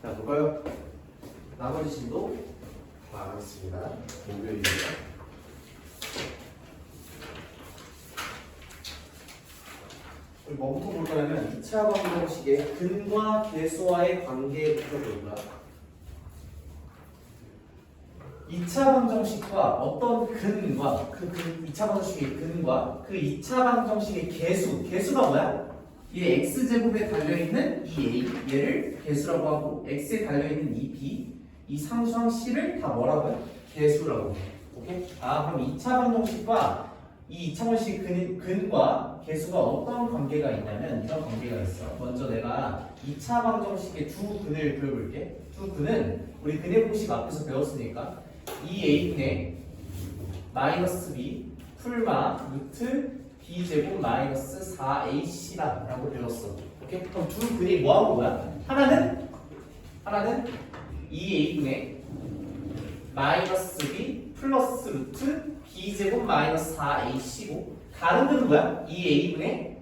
자, 볼까요? 나머지 진도 가겠습니다. 목요일입니다. 우리 뭐부터 볼 거냐면 2차 방정식의 근과 계수와의 관계부터 볼 거야. 2차 방정식과 어떤 근과 2차 방정식의 근과 그 2차 방정식의 개수가 뭐야? 이 x제곱에 달려있는 이 a 얘를 개수라고 하고 x에 달려있는 이 b 이 상수항 c를 다 뭐라고요? 개수라고 해요. 오케이? 그럼 2차 방정식과 이 2차 방정식의 근과 개수가 어떤 관계가 있냐면 이런 관계가 있어. 먼저 내가 2차 방정식의 두 근을 배워볼게. 두 근은 우리 근의 공식 앞에서 배웠으니까 2a분의 마이너스 b 풀마 루트 b제곱 마이너스 4ac라고 배웠어. 오케이? 그럼 두 근이 뭐하고 뭐야? 하나는 2a분의 마이너스 b 플러스 루트 b제곱 마이너스 4ac고 다른 근은 뭐야? 2a분의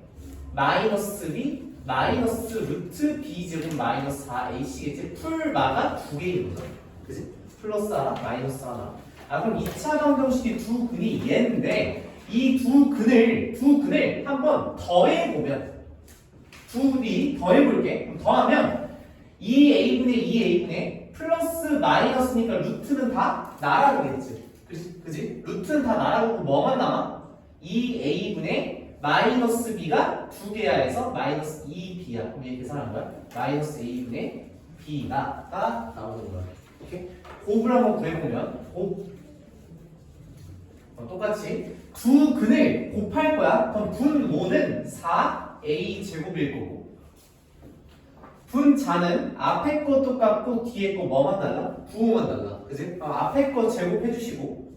마이너스 b 마이너스 루트 b제곱 마이너스 4ac겠지? 풀마가 두 개인 거죠. 그치? 플러스 하나, 마이너스 하나. 그럼 2차 방정식의 두 근이 얘인데 이 두 근을 한번 더해보면 둘이 더해볼게. 그럼 더하면 2a분의 플러스 마이너스니까 루트는 다 나라고겠지. 그지? 루트는 다 나라고 뭐만 남아? 2a분의 마이너스 b가 두 개야 해서 마이너스 2b야. 그럼 얘 계산한 거야? 마이너스 a분의 b가 나오는 거야. 오케이? 곱을 한번 구해보면 똑같이 두 근을 곱할 거야. 그럼 분모는 4a 제곱일 거고 분자는 앞에 거 똑같고 뒤에 거 뭐만 달라? 부호만 달라. 그지? 앞에 거 제곱해 주시고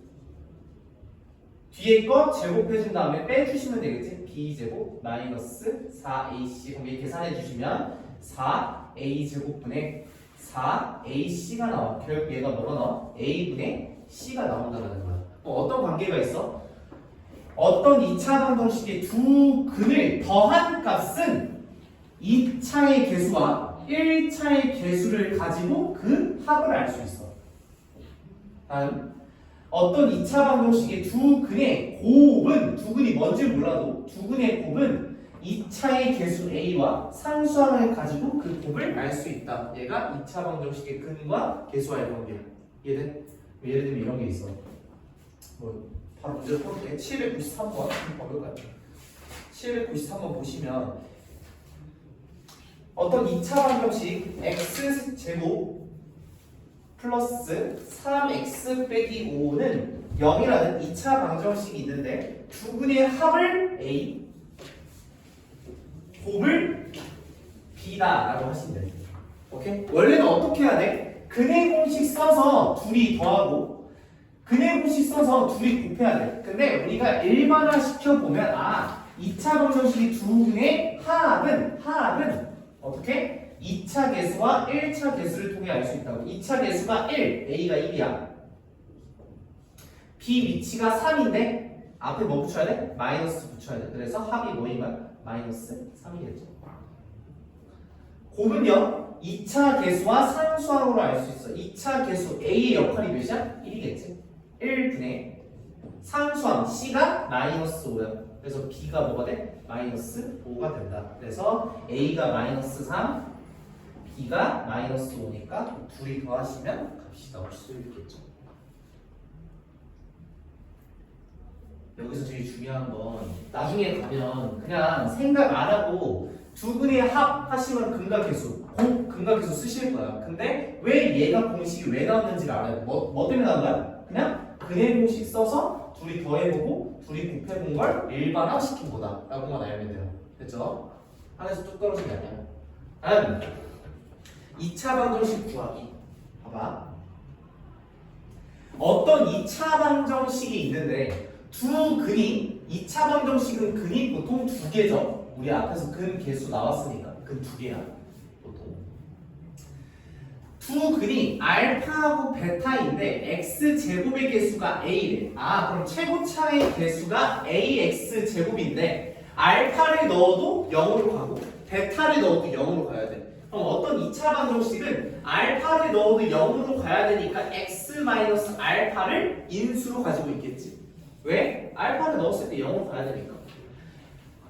뒤에 거 제곱해 준 다음에 빼주시면 되겠지? b제곱 마이너스 4ac 그럼 이렇게 계산해 주시면 4a 제곱분의 4ac가 나와. 결국 얘가 뭐가 나와? a분의 c가 나온다는 거야. 어떤 관계가 있어? 어떤 2차 방정식의 두 근을 더한 값은 2차의 개수와 1차의 개수를 가지고 그 합을 알 수 있어. 다음 어떤 2차 방정식의 두 근의 곱은 두 근이 뭔지 몰라도 두 근의 곱은 2차의 개수 a와 상수항을 가지고 그 곱을 알 수 있다. 얘가 2차 방정식의 근과 개수와의 관계야. 예를 들면 이런 게 있어. 바로 문제를 풀어볼게. 793번 볼까요? 793번 보시면 어떤 2차 방정식 x제곱 플러스 3x 빼기 5는 0이라는 2차 방정식이 있는데 두 근의 합을 a 곱을 b다 라고 하시면 돼요. 오케이? 원래는 어떻게 해야 돼? 근의 공식 써서 둘이 더하고 근의 공식 써서 둘이 곱해야 돼. 근데 우리가 일반화 시켜보면 2차 방정식이 두 근의 합은 어떻게? 2차 계수와 1차 계수를 통해 알 수 있다고. 2차 계수가 1, a가 1이야. b 위치가 3인데 앞에 뭐 붙여야 돼? 마이너스 붙여야 돼. 그래서 합이 뭐인 거야? 마이너스 3이겠죠. 곱은요 2차 계수와 상수항으로 알 수 있어. 2차 계수 a의 역할이 몇이야? 1이겠지. 1분의 상수항 c가 마이너스 5야. 그래서 b가 뭐가 돼? 마이너스 5가 된다. 그래서 a가 마이너스 3, b가 마이너스 5니까 둘이 더하시면 값이 나올 수 있겠죠. 여기서 제일 중요한 건 나중에 가면 그냥 생각 안 하고 두 근의 합 하시면 근과 계수, 근과 계수 쓰실 거야. 근데 왜 얘가 공식이 왜 나왔는지를 알아야 돼. 뭐 때문에 나온 거야? 그냥 근의 공식 써서 둘이 더해보고 둘이 곱해본 걸 일반화 시킨 거다 라고만 알면 돼요. 됐죠? 하나에서 뚝 떨어진 게 아니야. 다음 2차 방정식 구하기. 봐봐. 어떤 2차 방정식이 있는데 두 근이 2차 방정식은 근이 보통 두 개죠. 우리 앞에서 근 개수 나왔으니까 근 두 개야. 두 근이 알파하고 베타인데 x제곱의 개수가 a래. 그럼 최고차의 개수가 ax제곱인데 알파를 넣어도 0으로 가고 베타를 넣어도 0으로 가야 돼. 그럼 어떤 2차 방정식은 알파를 넣어도 0으로 가야 되니까 x 마이너스 알파를 인수로 가지고 있겠지. 왜? 알파를 넣었을 때 0으로 가야 되니까.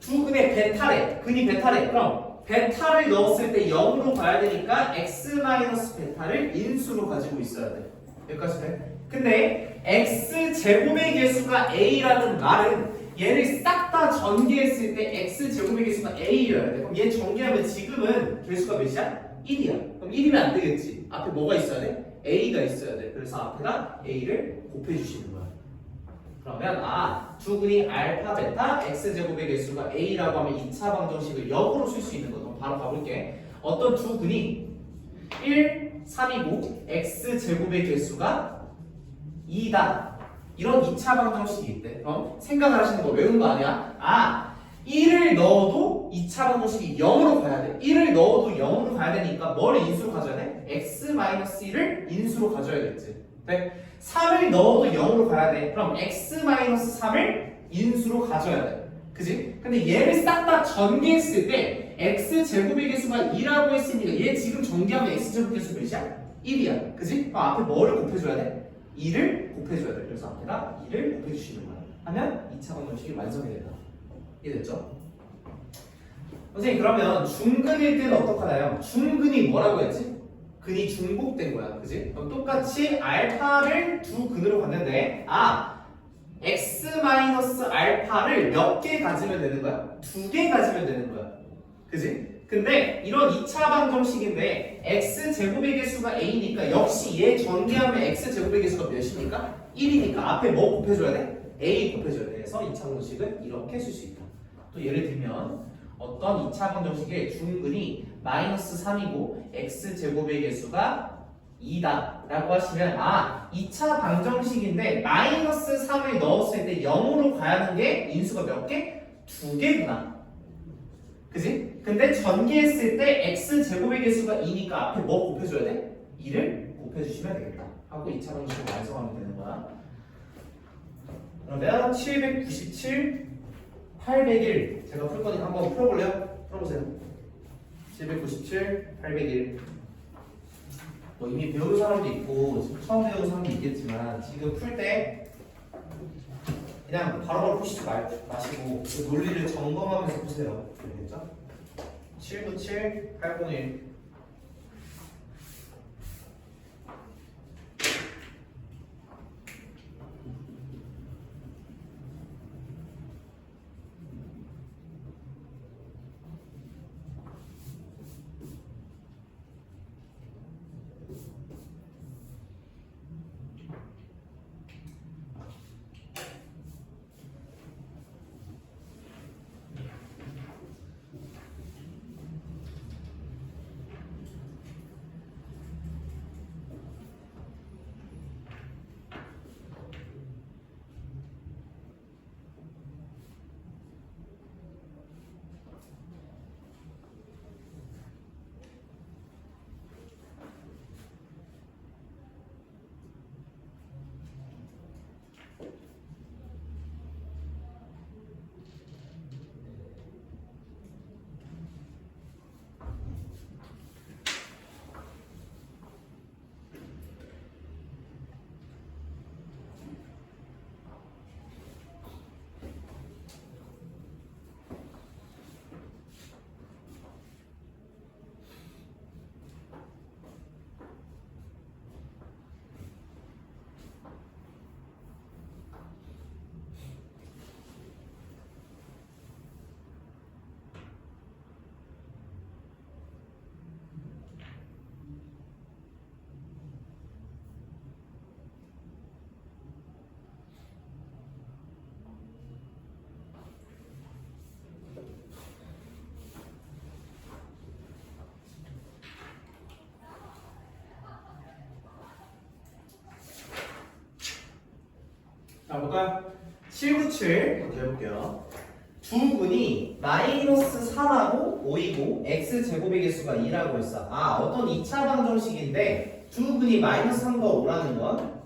두 근의 베타래. 근이 베타래. 그럼 베타를 넣었을 때 0으로 가야 되니까 x 마이너스 베타를 인수로 가지고 있어야 돼. 여기까지 돼? 근데 x 제곱의 개수가 a라는 말은 얘를 싹 다 전개했을 때 x 제곱의 개수가 a여야 돼. 그럼 얘 전개하면 지금은 개수가 몇이야? 1이야. 그럼 1이면 안 되겠지. 앞에 뭐가 있어야 돼? a가 있어야 돼. 그래서 앞에다 a를 곱해주시는 거야. 그러면 두 근이 알파, 베타, x 제곱의 개수가 a라고 하면 2차 방정식을 역으로 쓸 수 있는 거. 그럼 바로 가볼게. 어떤 두 근이 1, 3이고 x 제곱의 개수가 2다. 이런 2차 방정식이 있대. 그럼 생각을 하시는 거 외운 거 아니야? 1을 넣어도 2차 방정식이 0으로 가야 돼. 1을 넣어도 0으로 가야 되니까 뭘 인수로 가져야 돼? x-1을 인수로 가져야겠지. 네? 3을 넣어도 0으로 가야 돼. 그럼 x-3을 인수로 가져야 돼. 그지? 근데 얘를 싹 다 전개했을 때 x 제곱의 개수가 2라고 했으니까 얘 지금 전개하면 x 제곱 개수 몇이야? 1이야. 그지? 그럼 앞에 뭐를 곱해줘야 돼? 2를 곱해줘야 돼. 그래서 앞에다 2를 곱해주시는 거야. 하면 2차 방정식이 완성이 된다. 이해됐죠? 선생님 그러면 중근일 때는 어떡하나요? 중근이 뭐라고 했지? 근이 중복된 거야. 그지? 그럼 똑같이 알파를 두 근으로 갔는데 x 마이너스 알파를 몇 개 가지면 되는 거야? 2개 가지면 되는 거야. 그지? 근데 이런 2차 방정식인데 x 제곱의 개수가 a니까 역시 얘 전개하면 x 제곱의 개수가 몇이니까? 1이니까 앞에 뭐 곱해줘야 돼? a 곱해줘야 돼. 그래서 2차 방정식은 이렇게 쓸 수 있다. 또 예를 들면 어떤 2차 방정식의 중근이 마이너스 3이고 x 제곱의 개수가 2다 라고 하시면 2차 방정식인데 마이너스 3을 넣었을 때 0으로 가야 하는 게 인수가 몇 개? 2개구나. 그지? 근데 전개했을 때 x 제곱의 개수가 2니까 앞에 뭐 곱해줘야 돼? 2를 곱해주시면 되겠다 하고 2차 방정식을 완성하면 되는 거야. 그러면 797, 801 제가 풀 거니까 한번 풀어볼래요? 풀어보세요. 797, 801 뭐 이미 배운 사람도 있고 지금 처음 배우는 사람도 있겠지만 지금 풀 때 그냥 바로바로 푸시지 마시고 그 논리를 점검하면서 푸세요. 알겠죠? 797, 801 자 볼까요? 797 먼저 해볼게요. 두 근이 마이너스 3하고 5이고 x 제곱의 개수가 2라고 했어. 어떤 2차 방정식인데 두 근이 마이너스 3과 5라는 건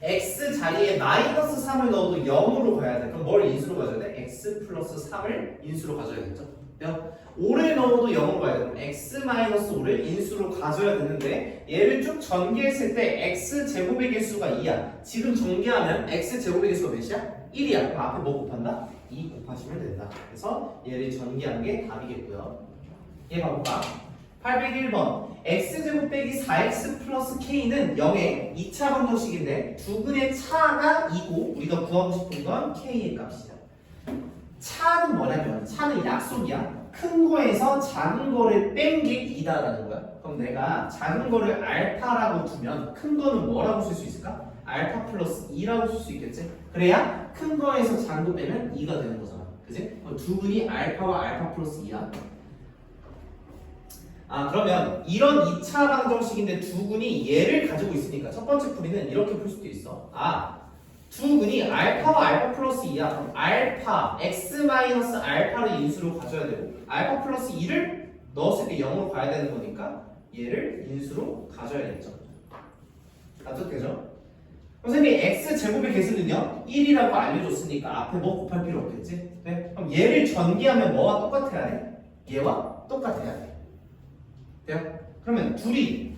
x 자리에 마이너스 3을 넣어도 0으로 가야 돼. 그럼 뭘 인수로 가져야 돼? x 플러스 3을 인수로 가져야겠죠? 5를 넣어도 0으로 가야 돼. x-5를 인수로 가져야 되는데 얘를 쭉 전개했을 때 x제곱의 개수가 2야. 지금 전개하면 x제곱의 개수가 몇이야? 1이야. 그럼 앞에 뭐 곱한다? 2 곱하시면 된다. 그래서 얘를 전개한 게 답이겠고요. 얘 봐볼까? 801번 x제곱 빼기 4x 플러스 k는 0의 2차 방정식인데 두근의 차가 2고 우리가 구하고 싶은 건 k의 값이다. 차는 뭐냐면 차는 약속이야. 큰 거에서 작은 거를 뺀 게 2다라는 거야. 그럼 내가 작은 거를 알파라고 두면 큰 거는 뭐라고 쓸 수 있을까? 알파 플러스 2라고 쓸 수 있겠지? 그래야 큰 거에서 작은 거 빼면 2가 되는 거잖아. 그지? 그럼 두근이 알파와 알파 플러스 2야. 그러면 이런 2차 방정식인데 두근이 얘를 가지고 있으니까 첫 번째 풀이는 이렇게 풀 수도 있어. 두근이 알파와 알파 플러스 2야. 그럼 알파, x 마이너스 알파를 인수로 가져야 되고 알파 플러스 2를 넣었을 때 0으로 가야 되는 거니까 얘를 인수로 가져야겠죠. 맞죠? 되죠? 선생님 x 제곱의 개수는요 1이라고 알려줬으니까 앞에 뭐 곱할 필요 없겠지? 네? 그럼 얘를 전개하면 뭐와 똑같아야 돼? 얘와 똑같아야 돼. 돼요? 그러면 둘이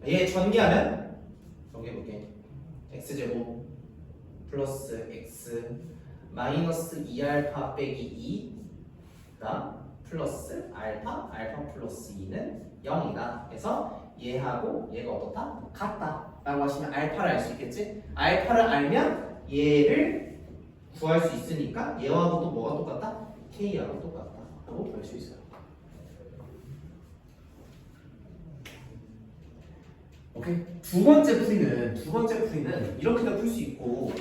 얘 전개하면 정리해볼게. x제곱 플러스 x 마이너스 2알파 빼기 2가 플러스 알파 플러스 2는 0이다. 그래서 얘하고 얘가 어떻다? 같다 라고 하시면 알파를 알 수 있겠지? 알파를 알면 얘를 구할 수 있으니까 얘하고도 뭐가 똑같다? k하고 똑같다 라고 볼 수 있어요. 오케이. 두 번째 풀이는 이렇게도 풀 수 있고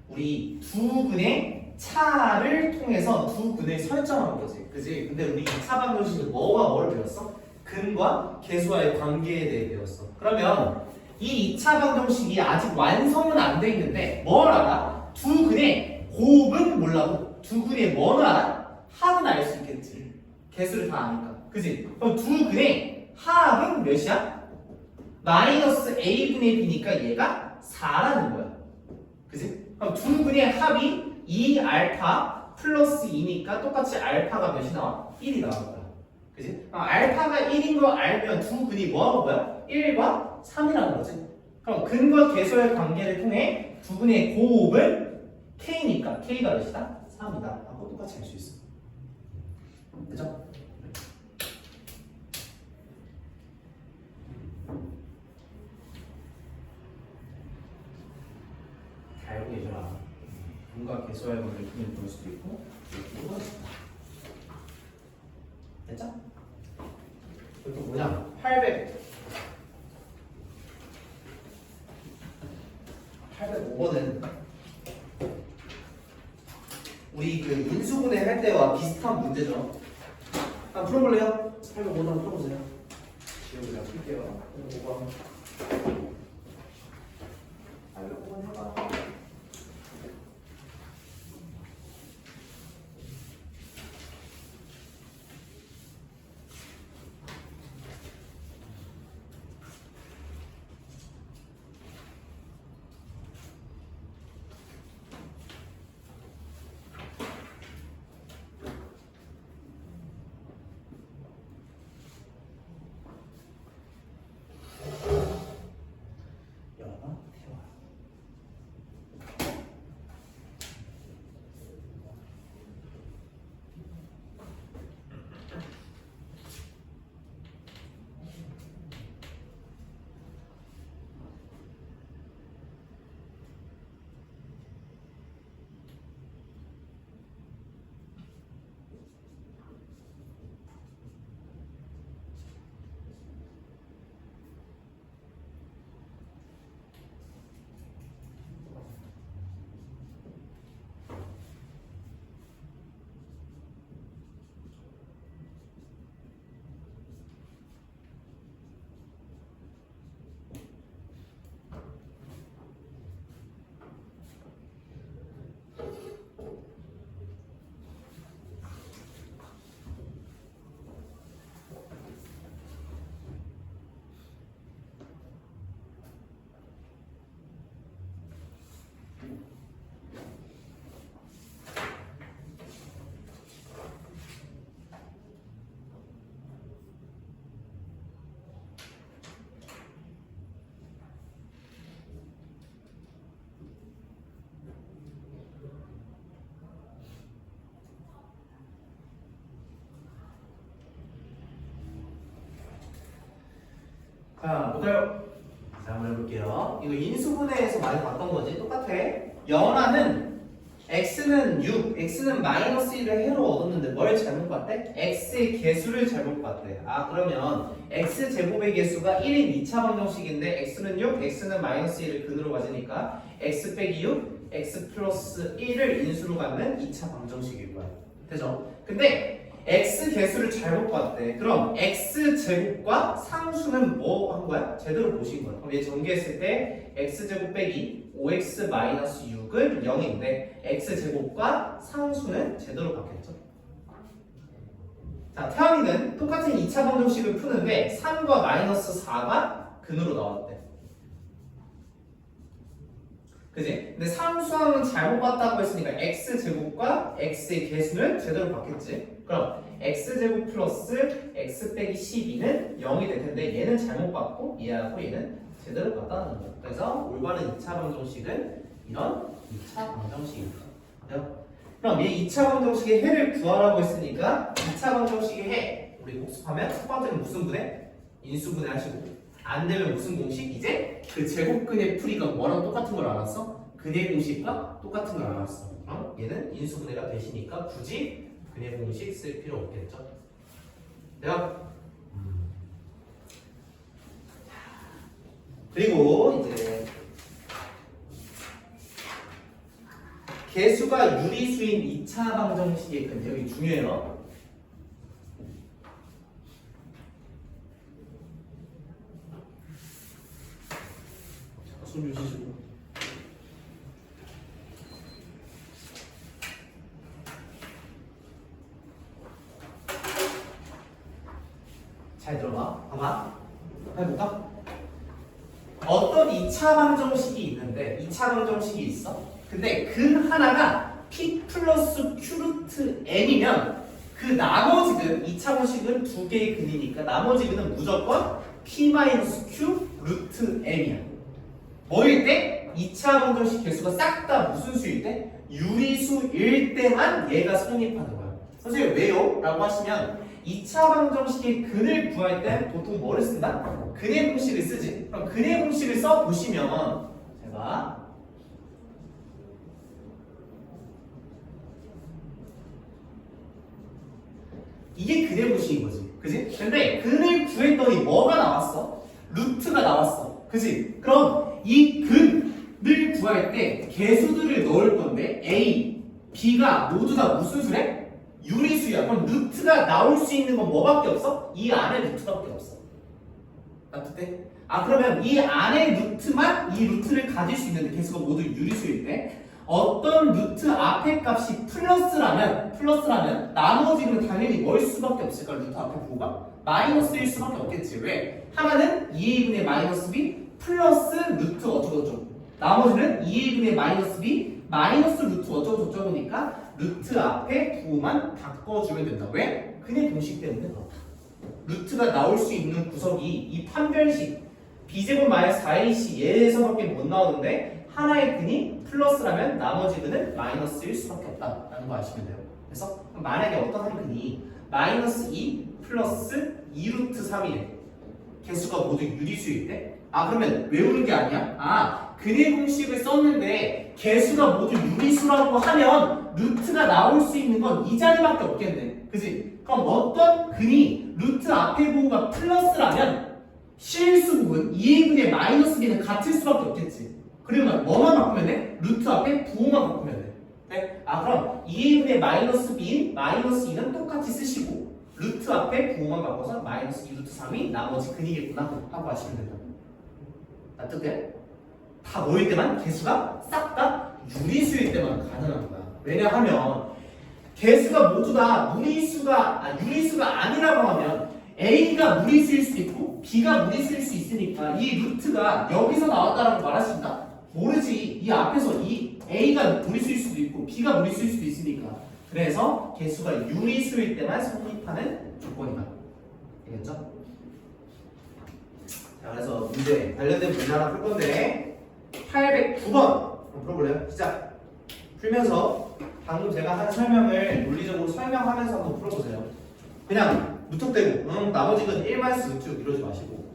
우리 두 근의 차를 통해서 두 근을 설정한 거지. 그지? 근데 우리 2차 방정식은 뭐와 뭐를 배웠어? 근과 개수와의 관계에 대해 배웠어. 그러면 이 2차 방정식이 아직 완성은 안 돼 있는데 뭘 알아? 두 근의 곱은 몰라도 두 근의 뭐는 알아? 합은 알 수 있겠지. 개수를 다 아니까. 그지? 그럼 두 근의 합은 몇이야? 마이너스 a분의 b니까 얘가 4라는 거야. 그지? 그럼 두 근의 합이 2알파 플러스 2니까 똑같이 알파가 몇이 나와? 1이 나오는 거야. 그지? 그럼 알파가 1인 거 알면 두 근이 뭐하고 뭐야? 1과 3이라는 거지. 그럼 근과 개수의 관계를 통해 두 근의 곱은 k니까 k가 몇이다? 3이다. 하고 똑같이 알 수 있어. 그죠? 알고 계셔라. 분과 개수의 관계를 통해 볼 수도 있고 이거 됐죠? 그리고 뭐냐? 805번은 우리 그 인수분해 할 때와 비슷한 문제죠. 한번 풀어볼래요? 805번 한번 풀어보세요. 지금 그냥 풀게요. 805번. 805번 해봐. 자, 볼까요? 자, 한번 해볼게요. 이거 인수분해에서 많이 봤던 거지. 똑같아. 연하는 x는 6, x는 마이너스 1을 해로 얻었는데 뭘 잘못 봤대? x의 개수를 잘못 봤대. 아, 그러면 x 제곱의 개수가 1인 2차 방정식인데 x는 6, x는 마이너스 1을 근으로 가지니까 x 빼기 6, x 플러스 1을 인수로 갖는 2차 방정식일 거야. 되죠? 근데 x 개수를 잘못 봤대. 그럼 x 제곱과 상수는 뭐 한 거야? 제대로 보신 거야. 그럼 얘 전개했을 때 x 제곱 빼기 5x 마이너스 6은 0인데 x 제곱과 상수는 제대로 봤겠죠. 자, 태연이는 똑같은 2차 방정식을 푸는데 3과 마이너스 4가 근으로 나왔대. 그지? 근데 상수항은 잘못 봤다고 했으니까 x제곱과 x의 개수는 제대로 봤겠지? 그럼 x제곱 플러스 x 빼기 12는 0이 될 텐데 얘는 잘못 봤고 얘하고 얘는 제대로 봤다는 거야. 그래서 올바른 2차 방정식은 이런 2차 방정식입니다. 그럼 이 2차 방정식의 해를 구하라고 했으니까 2차 방정식의 해 우리 복습하면 첫 번째는 무슨 분해? 인수분해 하시고 안 되면 무슨 공식? 이제 그 제곱근의 풀이가 뭐랑 똑같은 걸 알았어? 근의 공식과 똑같은 걸 알았어. 얘는 인수분해가 되시니까 굳이 근의 공식 쓸 필요 없겠죠. 돼요? 그리고 이제 개수가 유리수인 2차 방정식의 근 여기 중요해요. 손 주시고 잘 들어봐. 봐봐. 해볼까? 어떤 2차 방정식이 있는데 2차 방정식이 있어. 근데 근 하나가 p 플러스 q 루트 n이면 그 나머지 근 2차 방식은 두 개의 근이니까 나머지 근은 무조건 p 마이너스 q 루트 n이야. 뭐일 때? 2차 방정식 개수가 싹 다 무슨 수일 때? 유리수일 때만 얘가 성립하는 거야. 선생님 왜요? 라고 하시면 2차 방정식의 근을 구할 때 보통 뭐를 쓴다? 근의 공식을 쓰지. 그럼 근의 공식을 써보시면 제가 이게 근의 공식인 거지. 그지? 근데 근을 구했더니 뭐가 나왔어? 루트가 나왔어. 그지? 그럼 이 근을 구할 때 개수들을 넣을 건데 A, B가 모두 다 무슨 수래? 유리수야. 그럼 루트가 나올 수 있는 건 뭐밖에 없어? 이 안에 루트밖에 없어. 맞대? 아, 그러면 이 안에 루트만 이 루트를 가질 수 있는데 개수가 모두 유리수일 때 어떤 루트 앞에 값이 플러스라면 나머지는 당연히 뭐일 수밖에 없을까? 루트 앞에 부호가 마이너스일 수밖에 없겠지. 왜? 하나는 2a분의 마이너스 b 플러스 루트 어쩌고저쩌고 나머지는 2a분의 마이너스 b 마이너스 루트 어쩌고저쩌고니까 루트 앞에 부호만 바꿔주면 된다. 왜? 근의 공식 때문에 그렇다. 루트가 나올 수 있는 구석이 이 판별식 b제곱 마이너스 4ac 얘에서밖에 못 나오는데 하나의 근이 플러스라면 나머지 근은 마이너스일 수밖에 없다라는 거 아시면 돼요. 그래서 만약에 어떤 한 근이 마이너스 2 플러스 2루트 3이래. 개수가 모두 유리수일 때? 아, 그러면 외우는 게 아니야? 아, 근의 공식을 썼는데 개수가 모두 유리수라고 하면 루트가 나올 수 있는 건 이 자리밖에 없겠네. 그지? 그럼 어떤 근이 루트 앞에 부호가 플러스라면 실수 부분 2a분의 마이너스 b는 같을 수밖에 없겠지. 그러면 뭐만 바꾸면 돼? 루트 앞에 부호만 바꾸면 돼. 네? 아, 그럼 2a분의 마이너스 b인 마이너스 2는 똑같이 쓰시고 루트 앞에 부호만 바꿔서 마이너스 2루트 3이 나머지 근이겠구나 하고 하시면 된다. 납득돼? 다 모일 때만 개수가 싹 다 유리수일 때만 가능한 거야. 왜냐하면 개수가 모두 다 유리수가 아니라고 하면 A가 무리수일 수도 있고 B가 무리수일 수 있으니까 이 루트가 여기서 나왔다라고 말할 수 있다? 모르지. 이 앞에서 이 A가 무리수일 수도 있고 B가 무리수일 수도 있으니까. 그래서 개수가 유리수일 때만 성립하는 조건이다. 알겠죠? 자, 그래서 문제 관련된 문제 하나 풀 건데 809번 한번 풀어볼래요? 시작. 풀면서 방금 제가 한 설명을 논리적으로 설명하면서 한번 풀어보세요. 그냥 무턱대고 나머지 건 1-루트 이러지 마시고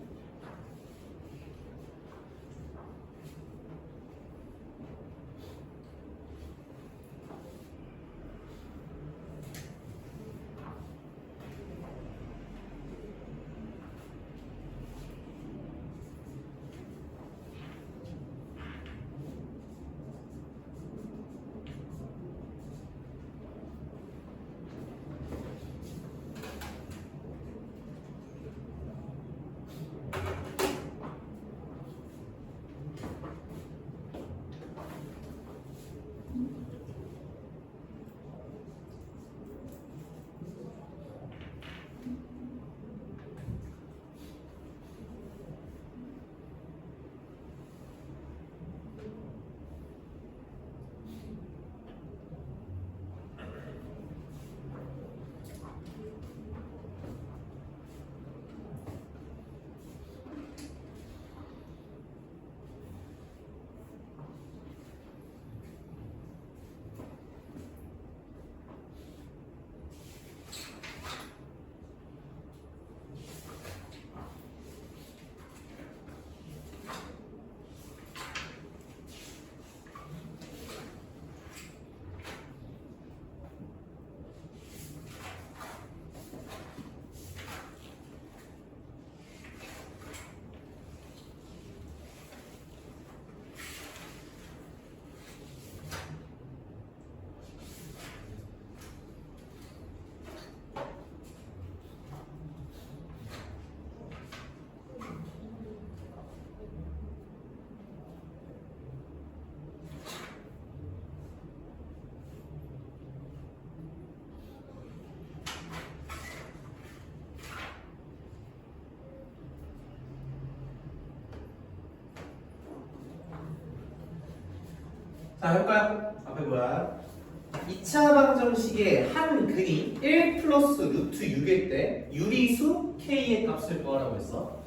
자, 해볼까요? 앞에 뭐야? 2차 방정식의 한 근이 1 플러스 루트 6일 때 유리수 k의 값을 구하라고 했어.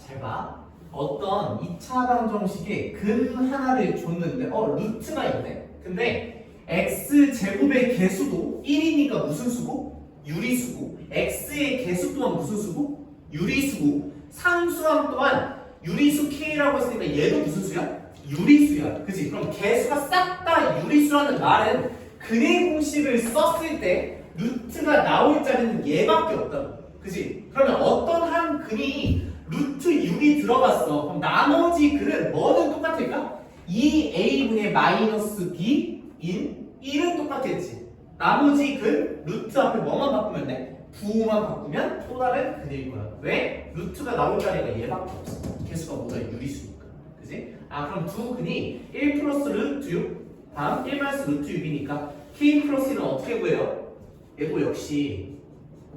잘 봐. 어떤 2차 방정식의 근 하나를 줬는데 루트가 있네. 근데 x 제곱의 개수도 1이니까 무슨 수고? 유리수고. x의 개수 또한 무슨 수고? 유리수고. 상수함 또한 유리수 k라고 했으니까 얘도 무슨 수야? 유리수야. 그치? 그럼 개수가 싹 다 유리수라는 말은 근의 공식을 썼을 때 루트가 나올 자리는 얘밖에 없다고. 그치? 그러면 어떤 한 근이 루트 6이 들어갔어. 그럼 나머지 근은 뭐는 똑같을까? 2a분의 마이너스 b인 1은 똑같겠지. 나머지 근 루트 앞에 뭐만 바꾸면 돼? 부호만 바꾸면 또 다른 근일 거야. 왜? 루트가 나올 자리가 얘밖에 없어. 개수가 뭐다? 유리수니까. 그지? 그럼 두 근이 1 플러스 루트 6 다음 1 마이너스 루트 6이니까 k 플러스 1은 어떻게 구해요? 얘도 역시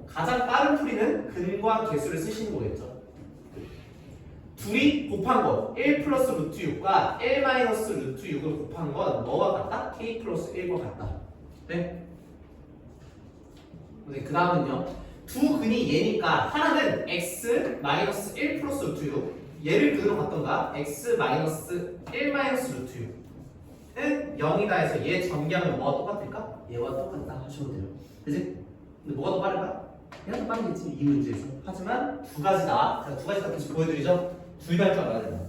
가장 빠른 풀이는 근과 개수를 쓰시는 거겠죠. 둘이 곱한 거 1 플러스 루트 6과 1 마이너스 루트 6을 곱한 건 뭐와 같다? k 플러스 1과 같다. 네? 그 다음은요. 두 근이 얘니까 하나는 x 마이너스 1 플러스 루트 6 얘를 근으로 갖던가 x 마이너스 1 마이너스 루트 6은 0이다 해서 얘 전개하면 뭐가 똑같을까? 얘와 똑같다 하셔도 돼요. 그치? 근데 뭐가 더 빠를까? 얘가 더 빠르겠지 이 문제에서. 하지만 두 가지다. 제가 두 가지 다 계속 보여드리죠. 둘 다 할 줄 알아야 된다.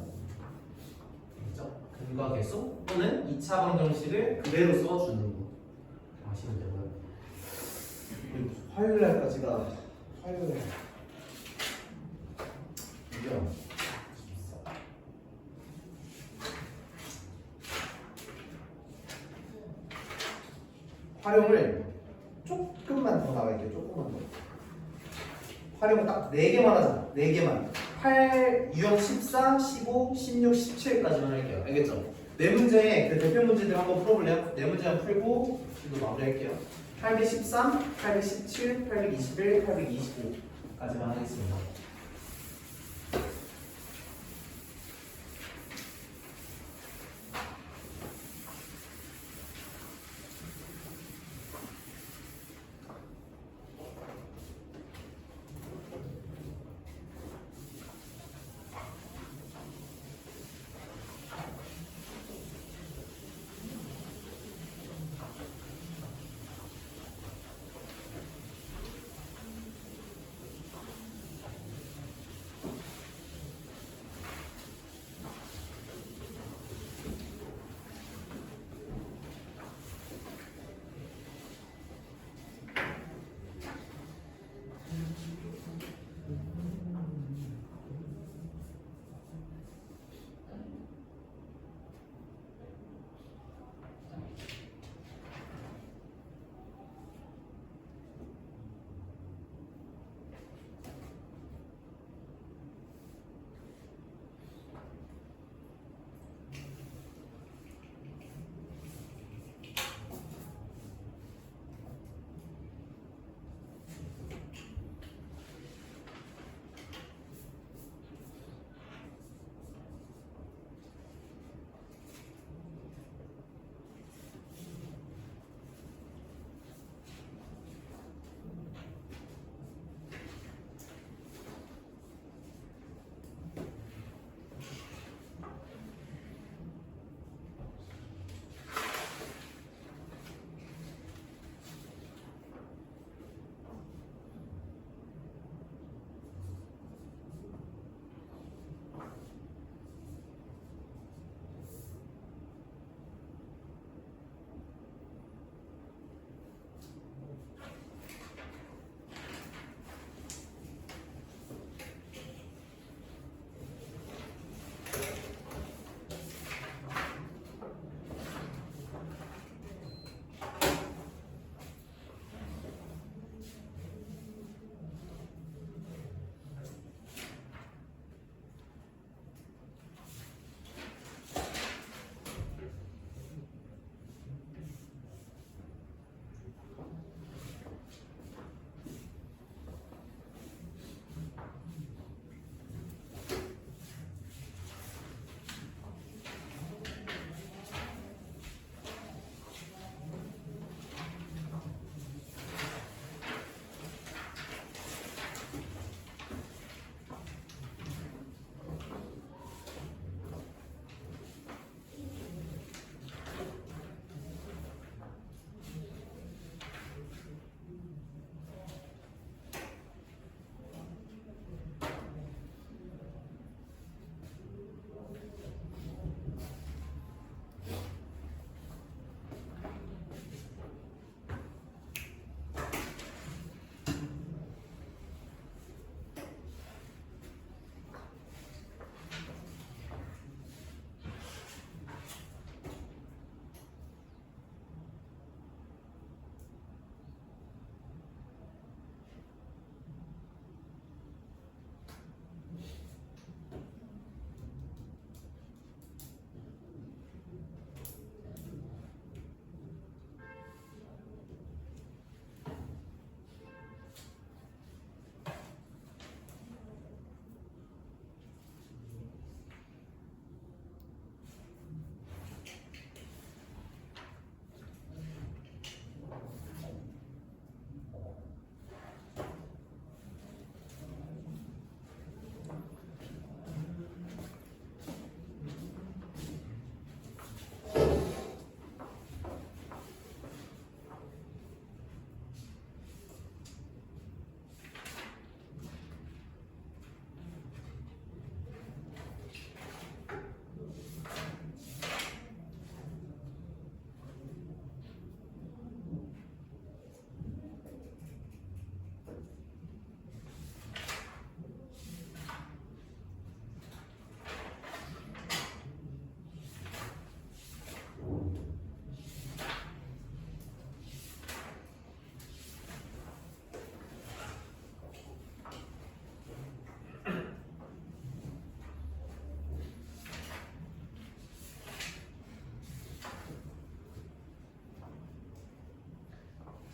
그렇죠? 근과 개수 또는 2차 방정식을 그대로 써주는 거 아시면 되고요. 화요일 날까지가 화요일 이경 활용을 조금만 더 나갈게요. 조금만 더. 활용을 딱 4개만 하자. 4개만. 8, 유형 14, 15, 16, 17까지만 할게요. 알겠죠? 네 문제에 그 대표 문제들 한번 풀어볼래요? 네 문제 한번 풀고 이거 마무리할게요. 813, 817, 821, 825까지만 하겠습니다.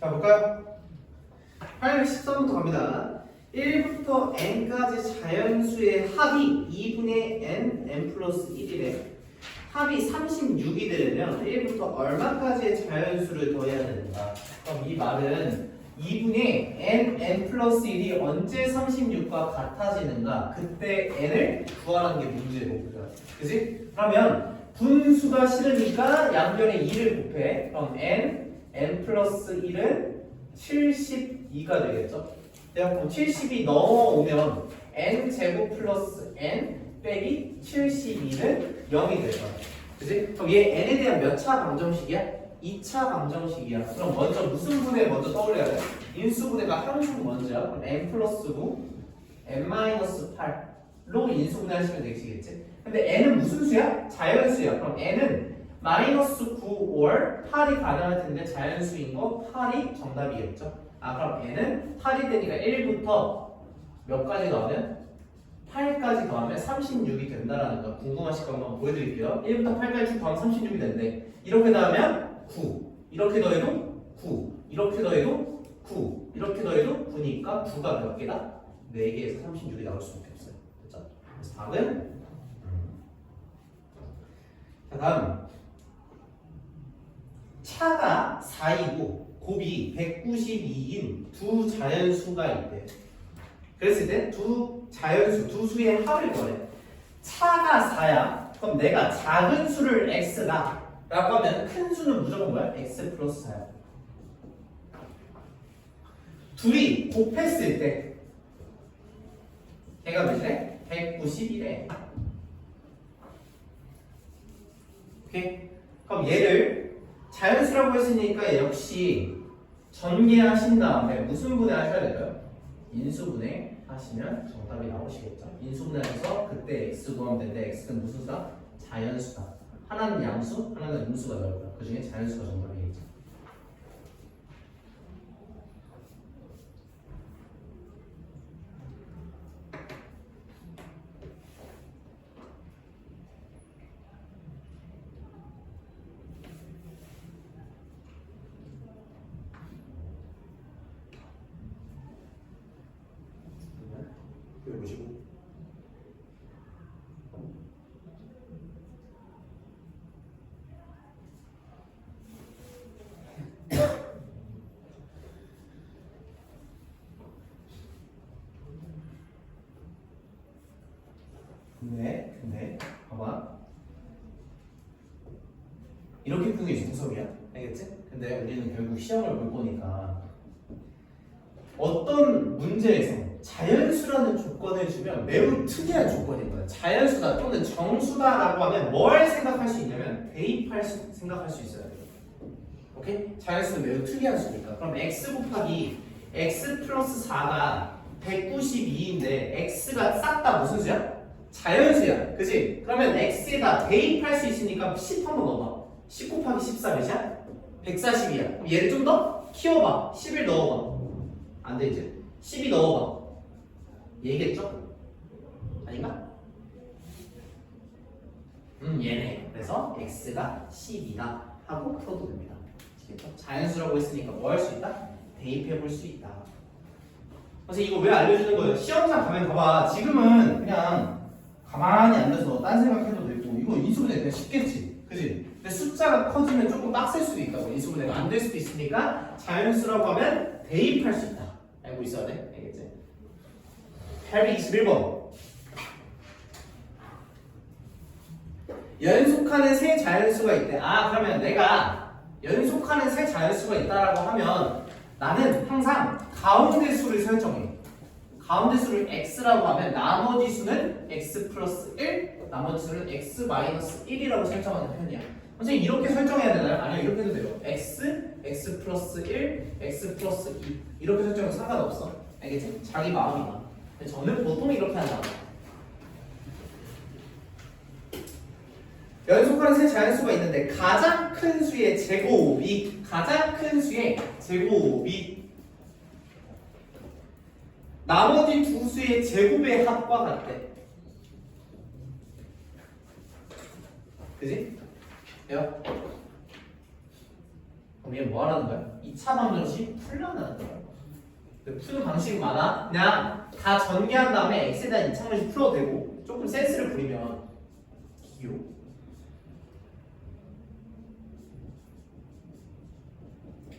자 볼까요? 813부터 갑니다. 1부터 n까지 자연수의 합이 2분의 n 플러스 1이래. 합이 36이 되려면 1부터 얼마까지의 자연수를 더해야 되는가? 그럼 이 말은 2분의 n 플러스 1이 언제 36과 같아지는가? 그때 n을 구하라는 게 문제고, 그지? 그러면 분수가 싫으니까 양변에 2를 곱해. 그럼 n 플러스 1은 72가 되겠죠? 그럼 70이 넘어오면 n 제곱 플러스 n 빼기 72는 0이 될 거야. 그치? 그럼 얘 n에 대한 몇 차 방정식이야? 2차 방정식이야. 그럼 먼저 무슨 분해 먼저 떠올려야 돼? 인수분해가 항상 먼저야. 그럼 n 플러스 9, n 마이너스 8로 인수분해 하시면 되시겠지? 근데 n은 무슨 수야? 자연수야. 그럼 n은 마이너스 9 or 8이 가능할 텐데 자연수인 거 8이 정답이겠죠? 아 그럼 n은 8이 되니까 1부터 몇 가지 더하면? 8까지 더하면 36이 된다라는 거 궁금하실 거 한번 보여드릴게요. 1부터 8까지 쭉 더하면 36이 된대. 이렇게 더하면 9, 이렇게 더해도 9, 이렇게 더해도 9, 이렇게 더해도 9니까 9가 몇 개다? 4개에서 36이 나올 수밖에 없어요. 됐죠? 그래서 답은 자 다음 차가 4이고 곱이 192인 두 자연수가 있대. 그랬을 때 두 자연수, 두 수의 합을 구하래. 차가 4야. 그럼 내가 작은 수를 x다 라고 하면 큰 수는 무조건 뭐야? x 플러스 4야. 둘이 곱했을 때 걔가 몇이래? 191에. 오케이? 그럼 얘를 자연수라고 했으니까 역시 전개하신 다음에 무슨 분해 하셔야 될까요? 인수분해 하시면 정답이 나오시겠죠. 인수분해해서 그때 x 구하면 되는데 x는 무슨 수다? 자연수다. 하나는 양수, 하나는 음수가 나올 거야. 그 중에 자연수가 정답이겠죠. 여기 보시고 근데 봐봐 이렇게 푸는 게 정석이야 알겠지? 근데 우리는 결국 시험을 볼 거니까 어떤 문제에서 자연수라는 조건을 주면 매우 특이한 조건인 거야. 자연수다 또는 정수다라고 하면 뭘 생각할 수 있냐면 생각할 수 있어야 돼. 오케이? 자연수는 매우 특이한 수니까. 그럼 x 곱하기 x 플러스 4가 192인데 x가 싹 다 무슨 수야? 자연수야. 그치? 그러면 x에다 대입할 수 있으니까 10 한번 넣어봐. 10 곱하기 14 몇이야? 140이야. 그럼 얘를 좀 더 키워봐. 10을 넣어봐. 안 되지? 12 넣어봐. 얘겠죠? 아닌가? 얘네. 그래서 x가 10이다 하고 풀어도 됩니다. 아시겠죠? 자연수라고 했으니까 뭐 할 수 있다? 대입해 볼 수 있다. 그래서 이거 왜 알려주는 거예요? 시험장 가면 봐봐. 지금은 그냥 가만히 앉아서 딴 생각해도 되고 이거 인수분해 그냥 쉽겠지. 그지? 근데 숫자가 커지면 조금 빡셀 수도 있다고. 인수분해가 안 될 수도 있으니까 자연수라고 하면 대입할 수 있다. 알고 있어야 돼. 알겠지? 821번. 연속하는 세 자연수가 있대. 아, 그러면 내가 연속하는 세 자연수가 있다라고 하면 나는 항상 가운데 수를 설정해. 가운데 수를 x라고 하면 나머지 수는 x 플러스 1, 나머지 수는 x 마이너스 1이라고 설정하는 편이야. 선생님 이렇게 설정해야 되나요? 아니요, 이렇게 해도 돼요. x 플러스 1, x 플러스 2 이렇게 설정해도 상관없어. 알겠지? 자기 마음이야. 근데 저는 보통 이렇게 한다. 연속하는 세 자연수가 있는데 가장 큰 수의 제곱이 나머지 두 수의 제곱의 합과 같대. 그지? 돼요? 그럼 얘는 뭐 하라는 거야? 2차 방정식 풀려나는 거야. 푸는 방식이 많아. 그냥 다 전개한 다음에 x에 대한 2차 방정식 풀어도 되고 조금 센스를 부리면 기호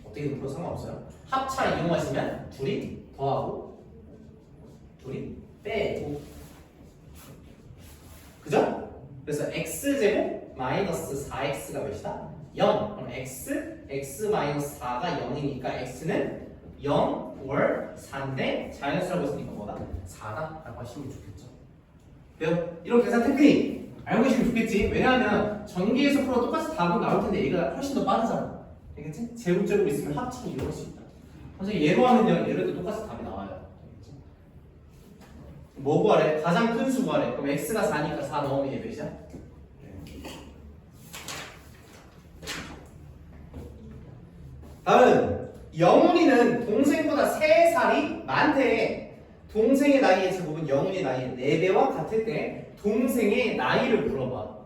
어떻게든 풀어도 상관없어요. 합차 이용하시면 둘이 더하고 둘이 빼고 그죠? 그래서 x제곱 마이너스 4x가 몇이다? 0. 그럼 x 마이너스 4가 0이니까 x는 0, 월, 4인데 자연수라고 했으니까 뭐다? 4다 라고 하시면 좋겠죠. 왜요? 이런 계산 테크닉 알고 계시면 좋겠지. 왜냐하면 전기에서 풀어 똑같이 답은 나올 텐데 얘가 훨씬 더 빠르잖아. 알겠지? 제곱제곱 있으면 합치기 이용할 수 있다. 선생님 얘로 하면요 얘로도 똑같이 답이 나와요. 알겠지? 뭐 구하래? 가장 큰 수 구하래. 그럼 x가 4니까 4 넣으면 얘 몇이야? 다음 영훈이는 동생보다 3살이 많대. 동생의 나이의 제곱은 영훈의 나이의 4배와 같을 때 동생의 나이를 물어봐.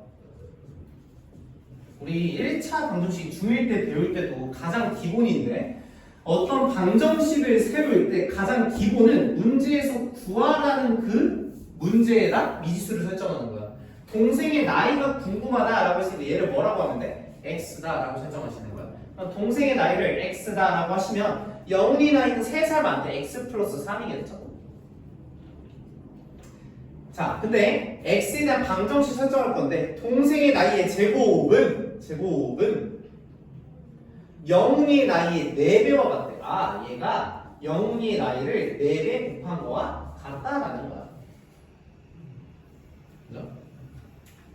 우리 1차 방정식 중1 때 배울 때도 가장 기본인데 어떤 방정식을 세울 때 가장 기본은 문제에서 구하라는 그 문제에다 미지수를 설정하는 거야. 동생의 나이가 궁금하다라고 했을 때 얘를 뭐라고 하면 돼? x다라고 설정하시는 거야. 그럼 동생의 나이를 x다라고 하시면 영훈이 나이는 3살 많대. x 플러스 3이겠죠. 자, 근데 x에 대한 방정식 설정할 건데 동생의 나이의 제곱은 영훈이의 나이의 4배와 같대. 아, 얘가 영훈이의 나이를 4배 곱한 거와 같다라는 거야. 그죠?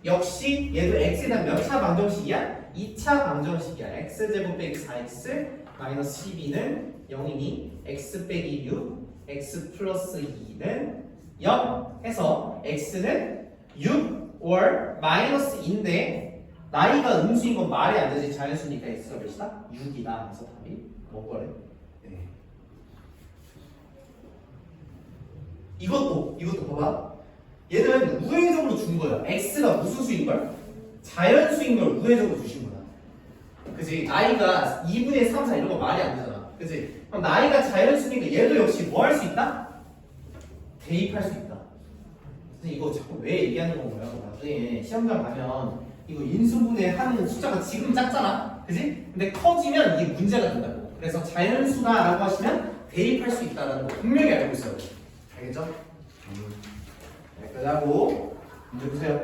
역시 얘도 x에 대한 몇 차 방정식이야? 2차 방정식이야. x제곱 빼기 4x 마이너스 12는 0이니 x 빼기 6 x 플러스 2는 0 해서 x는 6 or 마이너스 2인데 나이가 음수인 건 말이 안 되지. 자연수니까 x가 몇이다? 6이다. 그래서 답이 뭐거래? 네. 이것도 봐봐. 얘는 우회적으로 준 거야. x가 무슨 수인 걸? 자연수인 걸 우회적으로 주신 거야. 그지? 나이가 2분의 3, 4 이런 거 말이 안 되잖아. 그지? 그럼 나이가 자연수니까 얘도 역시 뭐 할 수 있다? 대입할 수 있다. 근데 이거 자꾸 왜 얘기하는 건가요? 나중에 시험장 가면 이거 인수분해 하는 숫자가 지금 작잖아. 그지? 근데 커지면 이게 문제가 된다고. 그래서 자연수다라고 하시면 대입할 수 있다는 거 분명히 알고 있어요. 알겠죠? 여기까지 하고 문제 보세요.